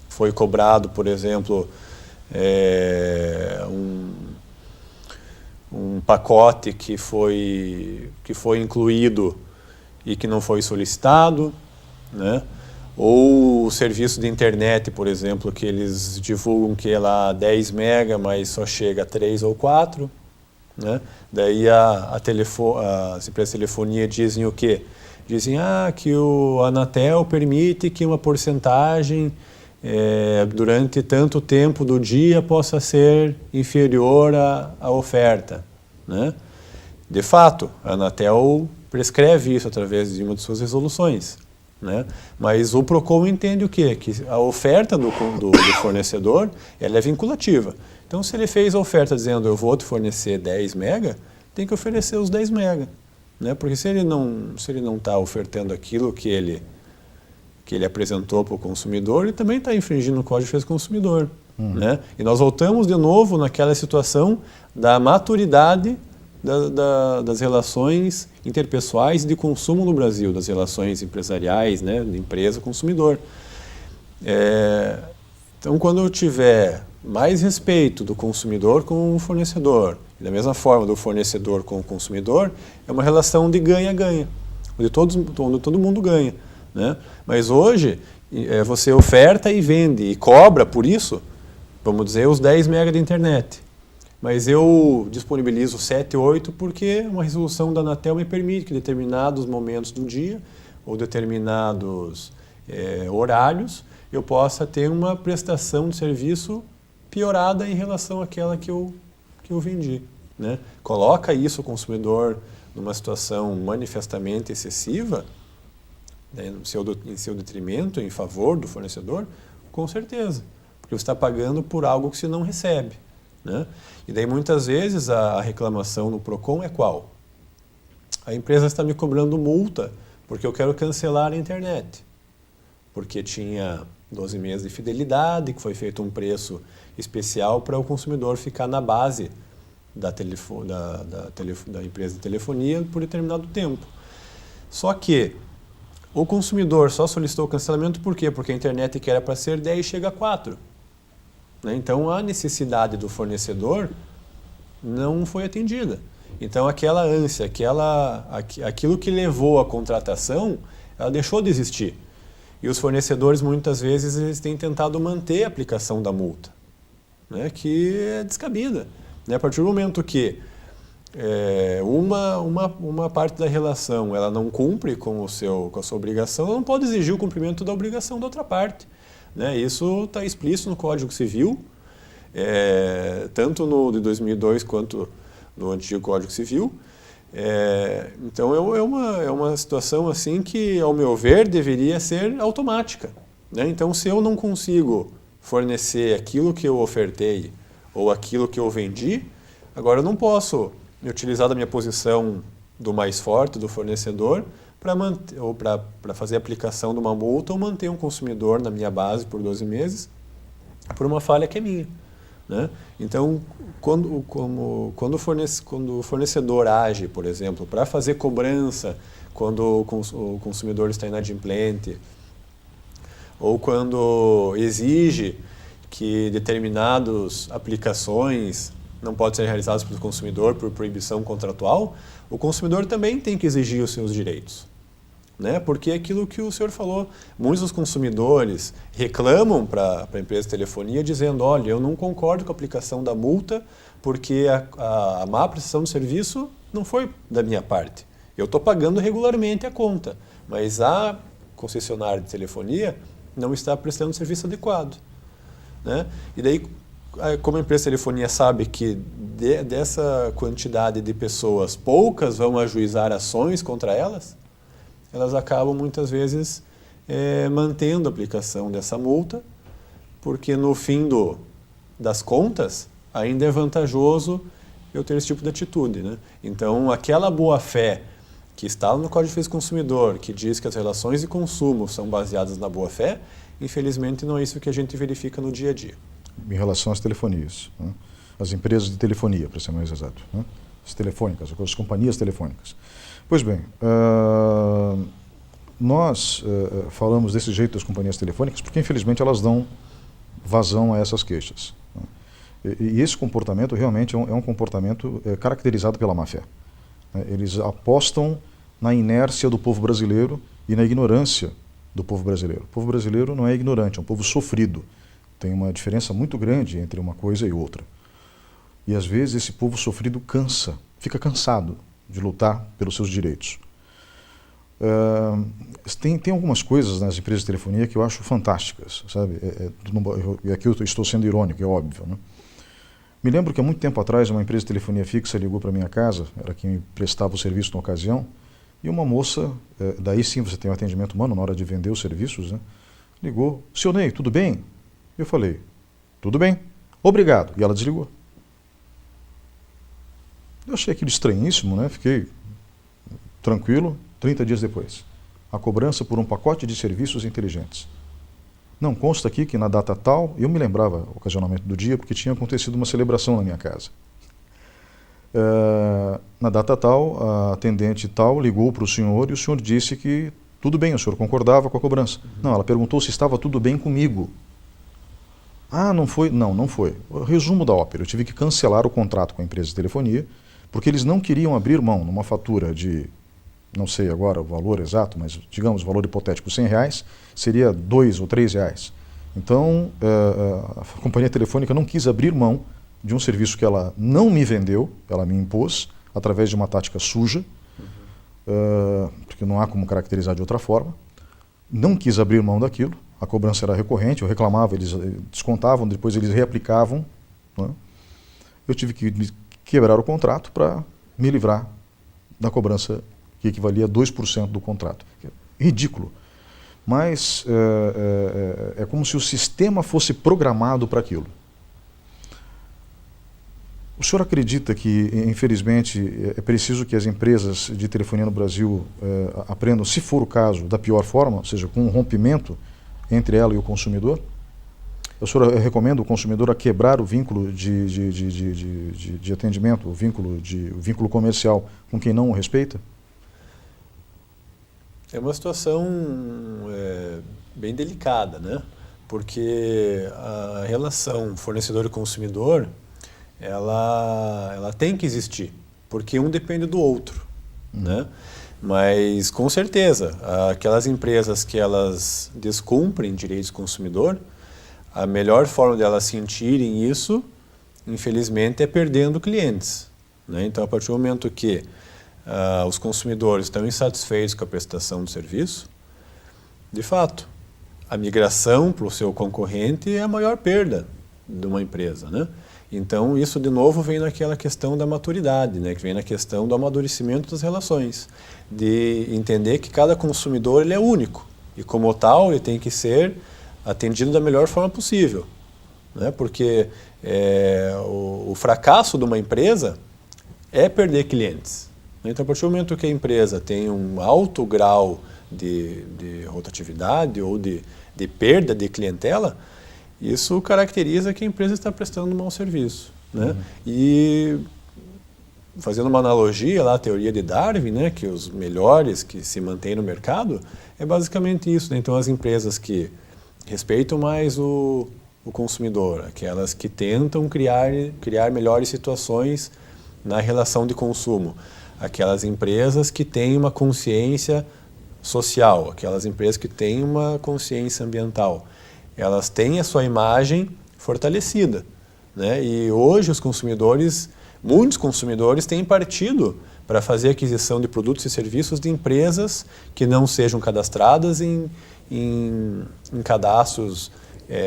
foi cobrado, por exemplo, um pacote que foi incluído e que não foi solicitado, né? Ou o serviço de internet, por exemplo, que eles divulgam que é lá 10 mega, mas só chega a 3 ou 4. Né? Daí as empresas de telefonia dizem o quê? Dizem que a Anatel permite que uma porcentagem durante tanto tempo do dia possa ser inferior à oferta. Né? De fato, a Anatel prescreve isso através de uma de suas resoluções. Né? Mas o PROCON entende o quê? Que a oferta do fornecedor ela é vinculativa. Então, se ele fez a oferta dizendo eu vou te fornecer 10 mega, tem que oferecer os 10 mega. Né? Porque se ele não está ofertando aquilo que ele apresentou para o consumidor, ele também está infringindo o Código de Defesa do Consumidor. Né? E nós voltamos de novo naquela situação da maturidade das relações interpessoais de consumo no Brasil, das relações empresariais, né, de empresa-consumidor. Então, quando eu tiver mais respeito do consumidor com o fornecedor, e da mesma forma do fornecedor com o consumidor, é uma relação de ganha-ganha, onde todo mundo ganha. Né? Mas hoje, você oferta e vende e cobra por isso, vamos dizer, os 10 mega de internet. Mas eu disponibilizo 7, 8 porque uma resolução da Anatel me permite que em determinados momentos do dia ou determinados horários eu possa ter uma prestação de serviço piorada em relação àquela que eu vendi. Né? Coloca isso o consumidor numa situação manifestamente excessiva, né, em seu detrimento, em favor do fornecedor, com certeza, porque você está pagando por algo que você não recebe. Né? E daí muitas vezes a reclamação no PROCON é qual? A empresa está me cobrando multa porque eu quero cancelar a internet. Porque tinha 12 meses de fidelidade, que foi feito um preço especial para o consumidor ficar na base da empresa de telefonia por determinado tempo. Só que o consumidor só solicitou o cancelamento por quê? Porque a internet que era para ser 10 chega a 4. Então, a necessidade do fornecedor não foi atendida. Então, aquela ânsia, aquilo que levou à contratação, ela deixou de existir. E os fornecedores, muitas vezes, eles têm tentado manter a aplicação da multa, né, que é descabida. Né? A partir do momento que uma parte da relação ela não cumpre com a sua obrigação, ela não pode exigir o cumprimento da obrigação da outra parte. Né? Isso está explícito no Código Civil, tanto no de 2002 quanto no antigo Código Civil. Então é uma situação assim que, ao meu ver, deveria ser automática. Né? Então, se eu não consigo fornecer aquilo que eu ofertei ou aquilo que eu vendi, agora eu não posso me utilizar da minha posição do mais forte, do fornecedor, para fazer a aplicação de uma multa ou manter um consumidor na minha base por 12 meses por uma falha que é minha. Né? Então, quando o fornecedor age, por exemplo, para fazer cobrança quando o consumidor está inadimplente, ou quando exige que determinadas aplicações não podem ser realizadas pelo consumidor por proibição contratual, o consumidor também tem que exigir os seus direitos. Né? Porque é aquilo que o senhor falou, muitos dos consumidores reclamam para a empresa de telefonia dizendo, olha, eu não concordo com a aplicação da multa porque a má prestação de serviço não foi da minha parte. Eu estou pagando regularmente a conta, mas a concessionária de telefonia não está prestando um serviço adequado, né? E daí, como a empresa de telefonia sabe que dessa quantidade de pessoas, poucas vão ajuizar ações contra elas, elas acabam muitas vezes mantendo a aplicação dessa multa, porque no fim das contas ainda é vantajoso eu ter esse tipo de atitude, né? Então, aquela boa-fé que está no Código de Defesa do Consumidor, que diz que as relações de consumo são baseadas na boa-fé, infelizmente não é isso que a gente verifica no dia a dia. Em relação às telefonias, né? As empresas de telefonia, para ser mais exato, né? As telefônicas, as companhias telefônicas. Pois bem, nós falamos desse jeito das companhias telefônicas porque, infelizmente, elas dão vazão a essas queixas, né? E esse comportamento realmente é um comportamento caracterizado pela má-fé, né? Eles apostam na inércia do povo brasileiro e na ignorância do povo brasileiro. O povo brasileiro não é ignorante, é um povo sofrido. Tem uma diferença muito grande entre uma coisa e outra. E às vezes esse povo sofrido fica cansado de lutar pelos seus direitos. Tem algumas coisas nas empresas de telefonia que eu acho fantásticas, sabe? E aqui eu estou sendo irônico, é óbvio, né? Me lembro que há muito tempo atrás uma empresa de telefonia fixa ligou para minha casa, era quem me prestava o serviço na ocasião, e uma moça, daí sim você tem um atendimento humano na hora de vender os serviços, né? Ligou: "Seu Ney, tudo bem?" Eu falei: "Tudo bem, obrigado." E ela desligou. Eu achei aquilo estranhíssimo, né? Fiquei tranquilo. 30 dias depois, a cobrança por um pacote de serviços inteligentes. Não, consta aqui que na data tal, eu me lembrava ocasionalmente do dia, porque tinha acontecido uma celebração na minha casa. Na data tal, a atendente tal ligou para o senhor e o senhor disse que tudo bem, o senhor concordava com a cobrança. Não, ela perguntou se estava tudo bem comigo. Ah, não foi? Não, não foi. O resumo da ópera: eu tive que cancelar o contrato com a empresa de telefonia, porque eles não queriam abrir mão numa fatura de, não sei agora o valor exato, mas digamos o valor hipotético, R$100, seria R$2 ou R$3. Então, a companhia telefônica não quis abrir mão de um serviço que ela não me vendeu, ela me impôs, através de uma tática suja, porque não há como caracterizar de outra forma. Não quis abrir mão daquilo, a cobrança era recorrente, eu reclamava, eles descontavam, depois eles reaplicavam, né? Eu tive que quebrar o contrato para me livrar da cobrança que equivalia a 2% do contrato. Ridículo. Mas é como se o sistema fosse programado para aquilo. O senhor acredita que, infelizmente, é preciso que as empresas de telefonia no Brasil aprendam, se for o caso, da pior forma, ou seja, com um rompimento entre ela e o consumidor? O senhor recomenda o consumidor a quebrar o vínculo de atendimento, o vínculo comercial com quem não o respeita? É uma situação bem delicada, né? Porque a relação fornecedor e consumidor, ela tem que existir, porque um depende do outro, né? Mas, com certeza, aquelas empresas que elas descumprem direitos do consumidor, a melhor forma de elas sentirem isso, infelizmente, é perdendo clientes, né? Então, a partir do momento que os consumidores estão insatisfeitos com a prestação do serviço, de fato, a migração para o seu concorrente é a maior perda de uma empresa, né? Então, isso de novo vem naquela questão da maturidade, né? Que vem na questão do amadurecimento das relações, de entender que cada consumidor ele é único e, como tal, ele tem que ser atendido da melhor forma possível, né? Porque o fracasso de uma empresa é perder clientes. Então, a partir do momento que a empresa tem um alto grau de rotatividade ou de perda de clientela, isso caracteriza que a empresa está prestando um mau serviço, né? E, fazendo uma analogia lá, a teoria de Darwin, né, que os melhores que se mantêm no mercado, é basicamente isso, né? Então, as empresas que respeitam mais o consumidor, aquelas que tentam criar melhores situações na relação de consumo, aquelas empresas que têm uma consciência social, aquelas empresas que têm uma consciência ambiental, elas têm a sua imagem fortalecida, né? E hoje os consumidores, muitos consumidores têm partido para fazer aquisição de produtos e serviços de empresas que não sejam cadastradas em cadastros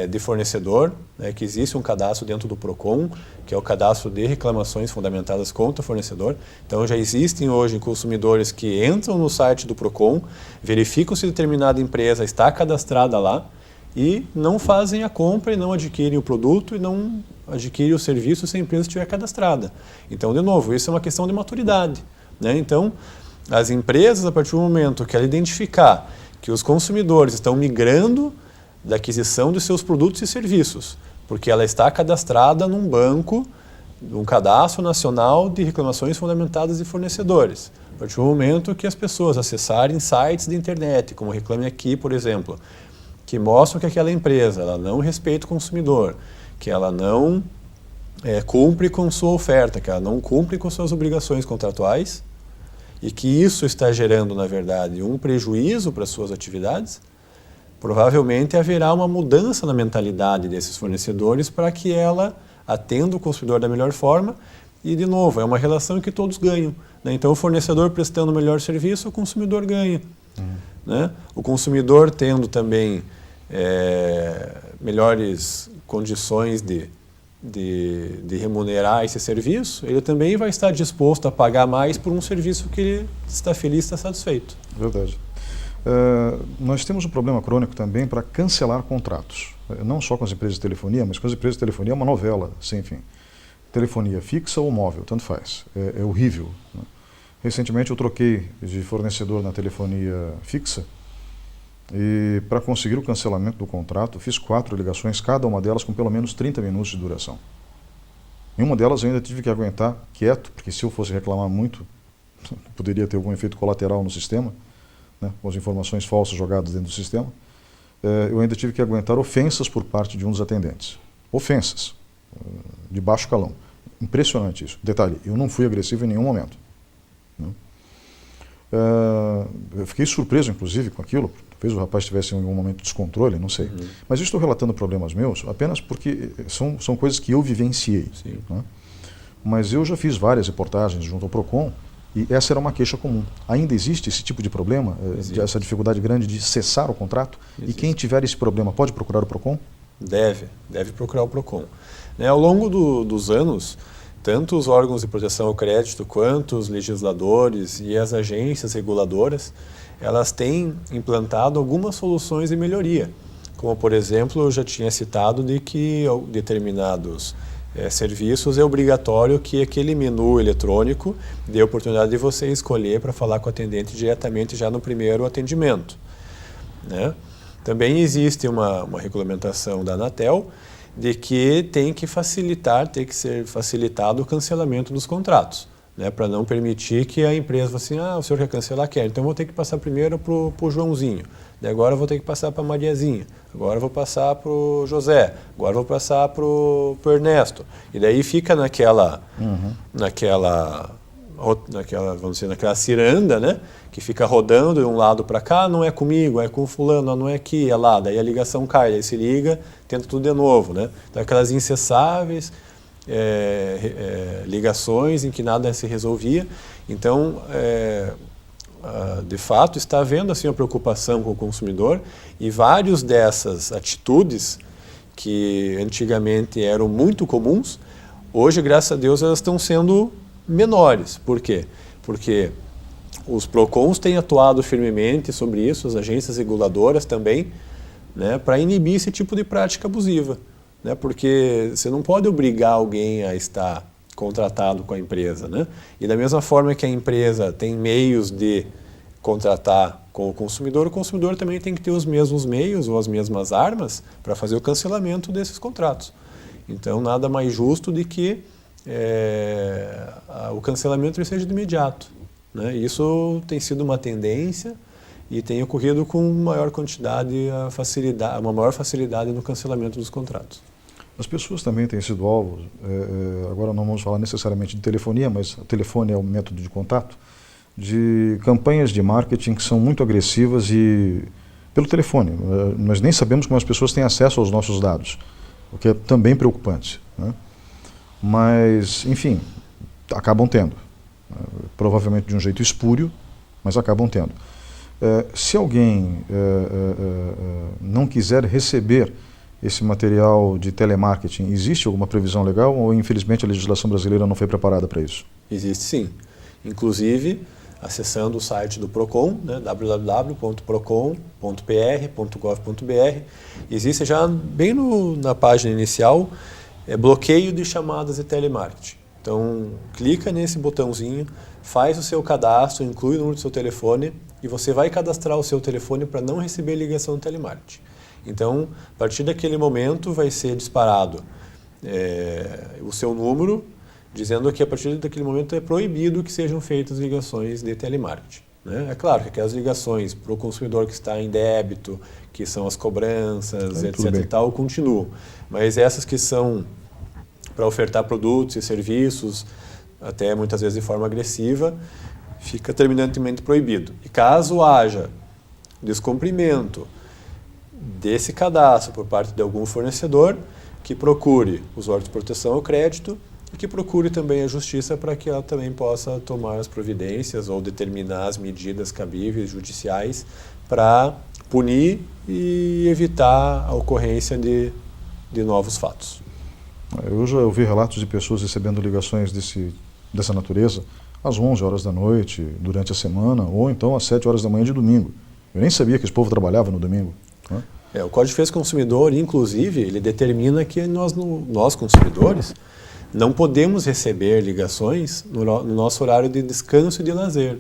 de fornecedor, né, que existe um cadastro dentro do PROCON, que é o cadastro de reclamações fundamentadas contra o fornecedor. Então já existem hoje consumidores que entram no site do PROCON, verificam se determinada empresa está cadastrada lá e não fazem a compra e não adquirem o produto e não adquirem o serviço se a empresa estiver cadastrada. Então, de novo, isso é uma questão de maturidade, né? Então, as empresas, a partir do momento que ela identificar que os consumidores estão migrando da aquisição de seus produtos e serviços, porque ela está cadastrada num banco, num cadastro nacional de reclamações fundamentadas de fornecedores. A partir do momento que as pessoas acessarem sites de internet, como Reclame Aqui, por exemplo, que mostram que aquela empresa ela não respeita o consumidor, que ela não cumpre com sua oferta, que ela não cumpre com suas obrigações contratuais e que isso está gerando, na verdade, um prejuízo para suas atividades, provavelmente haverá uma mudança na mentalidade desses fornecedores para que ela atenda o consumidor da melhor forma e, de novo, é uma relação em que todos ganham, né? Então, o fornecedor prestando o melhor serviço, o consumidor ganha. Né? O consumidor tendo também melhores condições de remunerar esse serviço, ele também vai estar disposto a pagar mais por um serviço que ele está feliz, está satisfeito. Verdade. Nós temos um problema crônico também para cancelar contratos, não só com as empresas de telefonia, mas com as empresas de telefonia é uma novela, sem fim. Telefonia fixa ou móvel, tanto faz, é horrível, né? Recentemente eu troquei de fornecedor na telefonia fixa e para conseguir o cancelamento do contrato fiz 4 ligações, cada uma delas com pelo menos 30 minutos de duração. Em uma delas eu ainda tive que aguentar quieto, porque se eu fosse reclamar muito, poderia ter algum efeito colateral no sistema, né, com as informações falsas jogadas dentro do sistema. Eu ainda tive que aguentar ofensas por parte de um dos atendentes. Ofensas, de baixo calão. Impressionante isso. Detalhe, eu não fui agressivo em nenhum momento. Eu fiquei surpreso, inclusive, com aquilo. Talvez o rapaz tivesse em algum momento de descontrole, não sei. Mas eu estou relatando problemas meus apenas porque são coisas que eu vivenciei. Né? Mas eu já fiz várias reportagens junto ao PROCON e essa era uma queixa comum. Ainda existe esse tipo de problema, essa dificuldade grande de cessar o contrato? Existe. E quem tiver esse problema pode procurar o PROCON? Deve procurar o PROCON. Ao longo dos anos, tanto os órgãos de proteção ao crédito quanto os legisladores e as agências reguladoras, elas têm implantado algumas soluções de melhoria. Como, por exemplo, eu já tinha citado de que determinados serviços é obrigatório que aquele menu eletrônico dê a oportunidade de você escolher para falar com o atendente diretamente já no primeiro atendimento, né? Também existe uma regulamentação da Anatel de que tem que ser facilitado o cancelamento dos contratos, né, para não permitir que a empresa fale assim, o senhor quer cancelar? Quer, então vou ter que passar primeiro para o Joãozinho, daí agora eu vou ter que passar para a Mariazinha, agora eu vou passar para o José, agora eu vou passar para o Ernesto, e daí fica naquela ciranda, né, que fica rodando de um lado para cá, não é comigo, é com fulano, não é aqui, é lá, daí a ligação cai, aí se liga, tenta tudo de novo, né? Então aquelas incessáveis ligações em que nada se resolvia. Então, de fato, está havendo assim, uma preocupação com o consumidor e várias dessas atitudes que antigamente eram muito comuns, hoje, graças a Deus, elas estão sendo menores. Por quê? Porque os PROCONs têm atuado firmemente sobre isso, as agências reguladoras também, né, para inibir esse tipo de prática abusiva. Né, porque você não pode obrigar alguém a estar contratado com a empresa. Né? E da mesma forma que a empresa tem meios de contratar com o consumidor também tem que ter os mesmos meios ou as mesmas armas para fazer o cancelamento desses contratos. Então, nada mais justo do que o cancelamento seja de imediato. Né? Isso tem sido uma tendência e tem ocorrido com maior quantidade, uma maior facilidade no cancelamento dos contratos. As pessoas também têm sido alvo, agora não vamos falar necessariamente de telefonia, mas o telefone é o método de contato, de campanhas de marketing que são muito agressivas e pelo telefone. Nós nem sabemos como as pessoas têm acesso aos nossos dados, o que é também preocupante. Né? Mas, enfim, acabam tendo. provavelmente de um jeito espúrio, mas acabam tendo. Se alguém não quiser receber esse material de telemarketing, existe alguma previsão legal ou, infelizmente, a legislação brasileira não foi preparada para isso? Existe sim. Inclusive, acessando o site do PROCON, né, www.procon.pr.gov.br, existe já bem na página inicial bloqueio de chamadas de telemarketing. Então, clica nesse botãozinho, faz o seu cadastro, inclui o número do seu telefone e você vai cadastrar o seu telefone para não receber ligação de telemarketing. Então, a partir daquele momento vai ser disparado o seu número, dizendo que a partir daquele momento é proibido que sejam feitas ligações de telemarketing, né? É claro que aquelas ligações para o consumidor que está em débito, que são as cobranças, etc. e tal, continuam. Mas essas que são para ofertar produtos e serviços, até muitas vezes de forma agressiva, fica terminantemente proibido. E caso haja descumprimento desse cadastro por parte de algum fornecedor, que procure os órgãos de proteção ao crédito e que procure também a justiça para que ela também possa tomar as providências ou determinar as medidas cabíveis judiciais para punir e evitar a ocorrência de novos fatos. Eu já ouvi relatos de pessoas recebendo ligações dessa natureza às 11 horas da noite, durante a semana, ou então às 7 horas da manhã de domingo. Eu nem sabia que esse povo trabalhava no domingo, né? O Código de Defesa do Consumidor, inclusive, ele determina que nós consumidores, não podemos receber ligações no nosso horário de descanso e de lazer,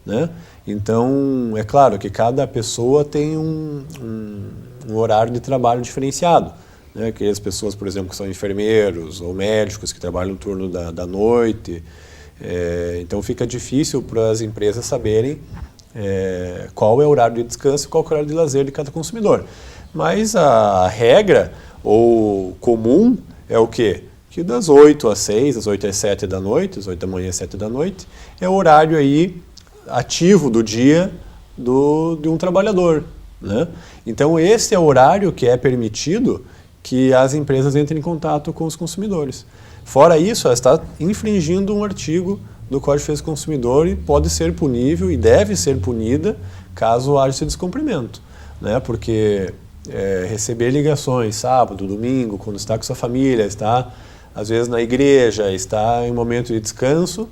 né? Então, é claro que cada pessoa tem um horário de trabalho diferenciado, né? Aquelas pessoas, por exemplo, que são enfermeiros ou médicos que trabalham no turno da noite. Então, fica difícil para as empresas saberem qual é o horário de descanso e qual é o horário de lazer de cada consumidor. Mas a regra, ou comum, é o quê? Que das 8 às 6, das 8 às 7 da noite, das 8 da manhã às 7 da noite, é o horário aí ativo do dia de um trabalhador, né? Então, esse é o horário que é permitido que as empresas entrem em contato com os consumidores. Fora isso, ela está infringindo um artigo do Código de Defesa do Consumidor e pode ser punível e deve ser punida caso haja esse descumprimento, né? Porque receber ligações sábado, domingo, quando está com sua família, está às vezes na igreja, está em um momento de descanso,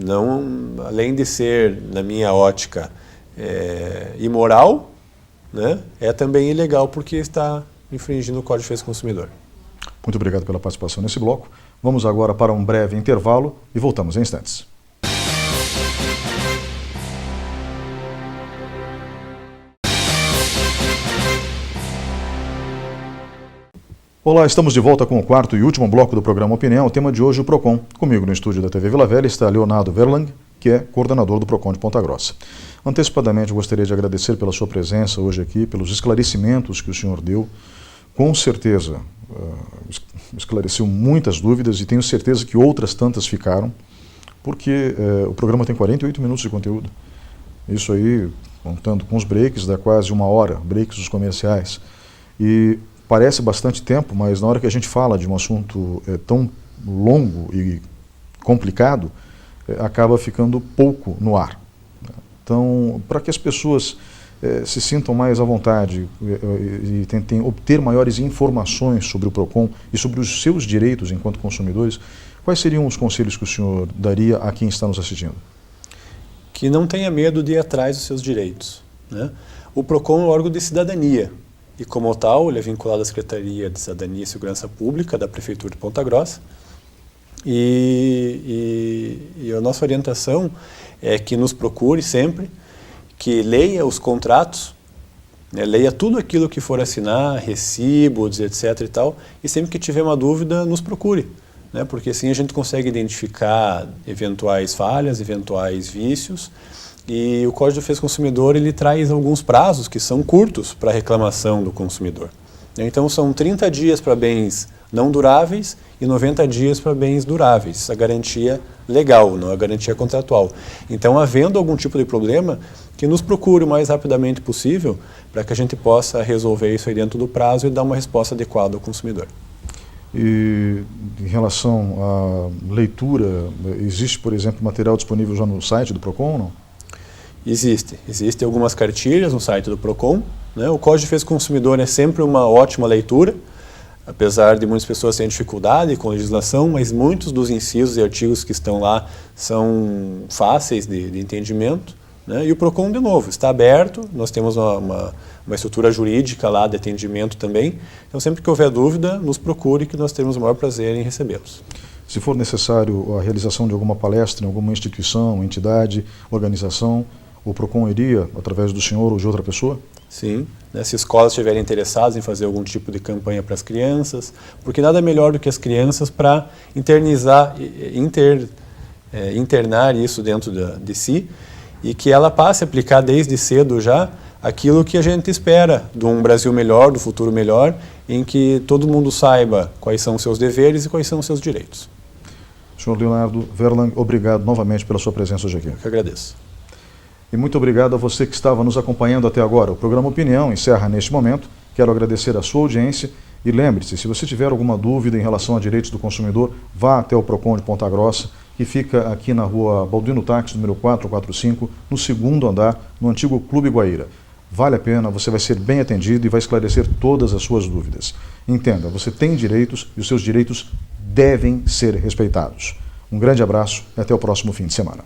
não, além de ser, na minha ótica, imoral, né? É também ilegal porque está infringindo o Código de Defesa do Consumidor. Muito obrigado pela participação nesse bloco. Vamos agora para um breve intervalo e voltamos em instantes. Olá, estamos de volta com o quarto e último bloco do programa Opinião. O tema de hoje, o PROCON. Comigo no estúdio da TV Vila Velha está Leonardo Verlang, que é coordenador do PROCON de Ponta Grossa. Antecipadamente, eu gostaria de agradecer pela sua presença hoje aqui, pelos esclarecimentos que o senhor deu. Com certeza, esclareceu muitas dúvidas e tenho certeza que outras tantas ficaram, porque o programa tem 48 minutos de conteúdo. Isso aí, contando com os breaks, dá quase 1 hora, breaks dos comerciais. E parece bastante tempo, mas na hora que a gente fala de um assunto tão longo e complicado, acaba ficando pouco no ar. Então, para que as pessoas se sintam mais à vontade e tentem obter maiores informações sobre o PROCON e sobre os seus direitos enquanto consumidores, quais seriam os conselhos que o senhor daria a quem está nos assistindo? Que não tenha medo de ir atrás dos seus direitos, né? O PROCON é um órgão de cidadania e, como tal, ele é vinculado à Secretaria de Cidadania e Segurança Pública da Prefeitura de Ponta Grossa. E a nossa orientação é que nos procure sempre, que leia os contratos, né, leia tudo aquilo que for assinar, recibos, etc. e tal, e sempre que tiver uma dúvida, nos procure, né, porque assim a gente consegue identificar eventuais falhas, eventuais vícios, e o Código de Defesa do Consumidor ele traz alguns prazos que são curtos para a reclamação do consumidor. Então são 30 dias para bens não duráveis e 90 dias para bens duráveis, a garantia legal, não a garantia contratual. Então, havendo algum tipo de problema, que nos procure o mais rapidamente possível para que a gente possa resolver isso aí dentro do prazo e dar uma resposta adequada ao consumidor. E em relação à leitura, existe, por exemplo, material disponível já no site do PROCON ou não? Existem algumas cartilhas no site do PROCON, né? O Código de Defesa do Consumidor é sempre uma ótima leitura, apesar de muitas pessoas terem dificuldade com a legislação, mas muitos dos incisos e artigos que estão lá são fáceis de entendimento, né? E o PROCON, de novo, está aberto, nós temos uma estrutura jurídica lá de atendimento também, então sempre que houver dúvida, nos procure que nós teremos o maior prazer em recebê-los. Se for necessário a realização de alguma palestra em alguma instituição, entidade, organização, o PROCON iria através do senhor ou de outra pessoa? Sim, né, se escolas estiverem interessadas em fazer algum tipo de campanha para as crianças, porque nada melhor do que as crianças para internar isso dentro de si e que ela passe a aplicar desde cedo já aquilo que a gente espera de um Brasil melhor, do futuro melhor, em que todo mundo saiba quais são os seus deveres e quais são os seus direitos. Senhor Leonardo Verlang, obrigado novamente pela sua presença hoje aqui. Eu que agradeço. E muito obrigado a você que estava nos acompanhando até agora. O programa Opinião encerra neste momento. Quero agradecer a sua audiência e lembre-se, se você tiver alguma dúvida em relação a direitos do consumidor, vá até o PROCON de Ponta Grossa, que fica aqui na rua Balduino Táxi, número 445, no segundo andar, no antigo Clube Guaíra. Vale a pena, você vai ser bem atendido e vai esclarecer todas as suas dúvidas. Entenda, você tem direitos e os seus direitos devem ser respeitados. Um grande abraço e até o próximo fim de semana.